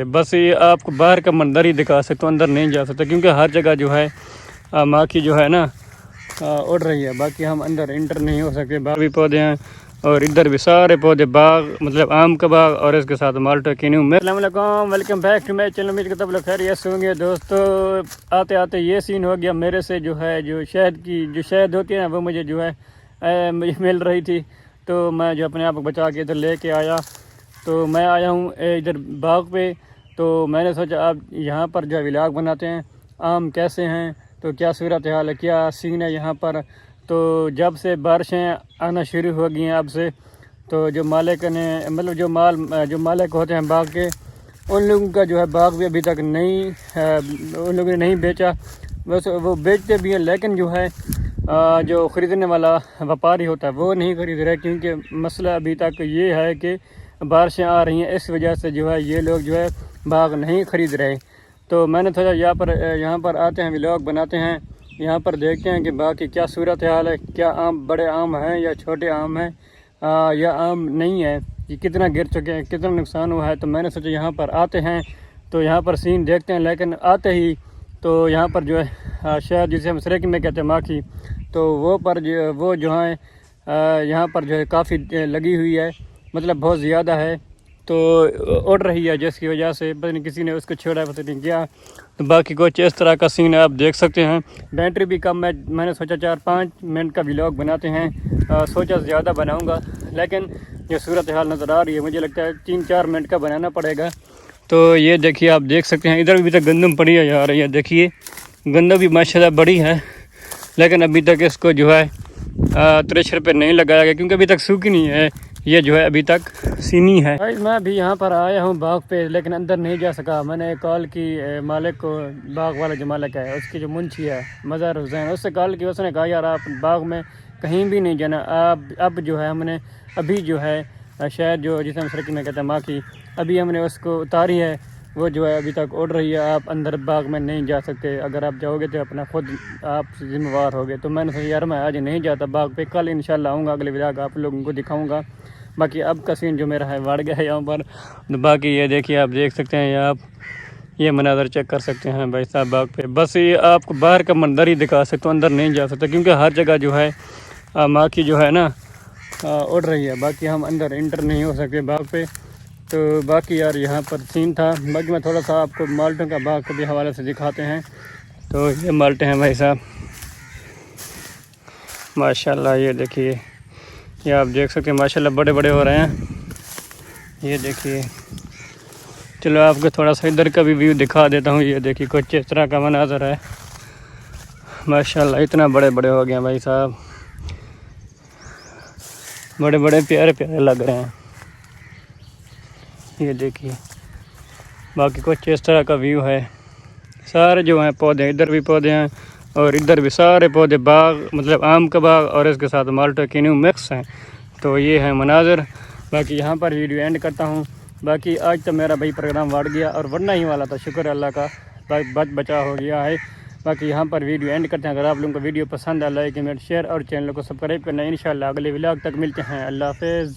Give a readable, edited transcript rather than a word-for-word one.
بس یہ آپ کو باہر کا منظر ہی دکھا سکتا ہوں، اندر نہیں جا سکتا کیونکہ ہر جگہ جو ہے ماکھی جو ہے نا اڑ رہی ہے، باقی ہم اندر انٹر نہیں ہو سکتے۔ باغ بھی پودے ہیں اور ادھر بھی سارے پودے، باغ مطلب آم کا باغ اور اس کے ساتھ مالٹا کینو۔ السلام علیکم، welcome back to my channel. امید کرتا ہوں خیریت سے ہوں گے دوستو۔ آتے آتے یہ سین ہو گیا میرے سے، جو ہے جو شہد ہوتی ہے نا، وہ مجھے جو ہے مجھے مل رہی تھی، تو میں جو اپنے آپ کو بچا کے ادھر لے کے آیا۔ تو میں آیا ہوں ادھر باغ پہ، تو میں نے سوچا آپ یہاں پر جو ہے ولاگ بناتے ہیں، آم کیسے ہیں، تو کیا صورتحال ہے، کیا سین ہے یہاں پر۔ تو جب سے بارشیں آنا شروع ہو گئی ہیں اب سے، تو جو مالک نے مطلب جو مالک ہوتے ہیں باغ کے، ان لوگوں کا جو ہے باغ بھی ابھی تک نہیں ان لوگوں نے نہیں بیچا۔ بس وہ بیچتے بھی ہیں، لیکن جو ہے جو خریدنے والا وپاری ہوتا ہے وہ نہیں خرید رہے، کیونکہ مسئلہ ابھی تک یہ ہے کہ بارشیں آ رہی ہیں، اس وجہ سے جو ہے یہ لوگ جو ہے باغ نہیں خرید رہے۔ تو میں نے سوچا یہاں پر آتے ہیں، ولاگ بناتے ہیں، یہاں پر دیکھتے ہیں کہ باغ کی کیا صورتحال ہے، کیا آم بڑے آم ہیں یا چھوٹے آم ہیں، یا آم نہیں ہے، کہ کتنا گر چکے ہیں، کتنا نقصان ہوا ہے۔ تو میں نے سوچا یہاں پر آتے ہیں تو یہاں پر سین دیکھتے ہیں، لیکن آتے ہی تو یہاں پر جو ہے شاید جسے ہم سریکی میں کہتے ہیں ماکھی، تو وہ جو ہیں یہاں پر جو ہے کافی لگی ہوئی ہے، مطلب بہت زیادہ ہے، تو اڑ رہی ہے، جس کی وجہ سے پتہ نہیں کسی نے اس کو چھوڑا، پتہ نہیں کیا۔ تو باقی کچھ اس طرح کا سین آپ دیکھ سکتے ہیں۔ بیٹری بھی کم ہے، میں نے سوچا 4-5 منٹ کا ولاگ بناتے ہیں، سوچا زیادہ بناؤں گا، لیکن یہ صورتحال نظر آ رہی ہے، مجھے لگتا ہے 3-4 منٹ کا بنانا پڑے گا۔ تو یہ دیکھیے، آپ دیکھ سکتے ہیں ادھر بھی تک گندم پڑی ہے جا رہی ہے، دیکھیے گندم بھی ماشاءاللہ بڑی ہے، لیکن ابھی تک اس کو جو ہے تریشر پہ نہیں لگایا گیا کیونکہ ابھی تک سوکھی نہیں ہے، یہ جو ہے ابھی تک سینی ہے۔ میں بھی یہاں پر آیا ہوں باغ پہ، لیکن اندر نہیں جا سکا۔ میں نے کال کی مالک کو، باغ والا جو مالک ہے، اس کی جو منشی ہے مظہر حسین، اس سے کال کی، اس نے کہا یار آپ باغ میں کہیں بھی نہیں جانا، اب جو ہے ہم نے ابھی جو ہے شاید جو جسے ہم سرکی میں کہتے ہیں ماکھی، ابھی ہم نے اس کو اتاری ہے، وہ جو ہے ابھی تک اڑ رہی ہے، آپ اندر باغ میں نہیں جا سکتے، اگر آپ جاؤ گے تو اپنا خود آپ ذمہ وار ہوگے۔ تو میں نے سوچا یار میں آج نہیں جاتا باغ پہ، کل انشاءاللہ آؤں گا، اگلے ولاگ آپ لوگوں کو دکھاؤں گا۔ باقی اب کا سین جو میرا ہے بڑھ گیا ہے یہاں پر۔ باقی یہ دیکھیے، آپ دیکھ سکتے ہیں، آپ یہ مناظر چیک کر سکتے ہیں بھائی صاحب باغ پہ۔ بس یہ آپ کو باہر کا منظر ہی دکھا سکتا ہوں، اندر نہیں جا سکتا کیونکہ ہر جگہ جو ہے ماکھی جو ہے نا اڑ رہی ہے، باقی ہم اندر انٹر نہیں ہو سکتے باغ پہ۔ تو باقی یار یہاں پر سین تھا، باقی میں تھوڑا سا آپ کو مالٹوں کا باغ کے بھی حوالے سے دکھاتے ہیں۔ تو یہ مالٹے ہیں بھائی صاحب، ماشاءاللہ، یہ دیکھیے، یہ آپ دیکھ سکتے ہیں ماشاءاللہ بڑے بڑے ہو رہے ہیں، یہ دیکھیے۔ چلو آپ کو تھوڑا سا ادھر کا بھی ویو دکھا دیتا ہوں، یہ دیکھیے کچھ اس طرح کا مناظر ہے، ماشاءاللہ اتنا بڑے بڑے ہو گئے ہیں بھائی صاحب، بڑے بڑے پیارے پیارے لگ رہے ہیں، یہ دیکھیے۔ باقی کچھ اس طرح کا ویو ہے، سارے جو ہیں پودے، ادھر بھی پودے ہیں اور ادھر بھی سارے پودے، باغ مطلب آم کا باغ اور اس کے ساتھ مالٹا کینو مکس ہیں۔ تو یہ ہے مناظر۔ باقی یہاں پر ویڈیو اینڈ کرتا ہوں۔ باقی آج تو میرا بھائی پروگرام بڑھ گیا اور بڑھنا ہی والا تھا، شکر اللہ کا بچا ہو گیا ہے۔ باقی یہاں پر ویڈیو اینڈ کرتے ہیں۔ اگر آپ لوگوں کو ویڈیو پسند ہے، لائک کمنٹ شیئر اور چینل کو سبسکرائب کرنا ہے۔ انشاءاللہ اگلے ولاگ تک ملتے ہیں، اللہ حافظ۔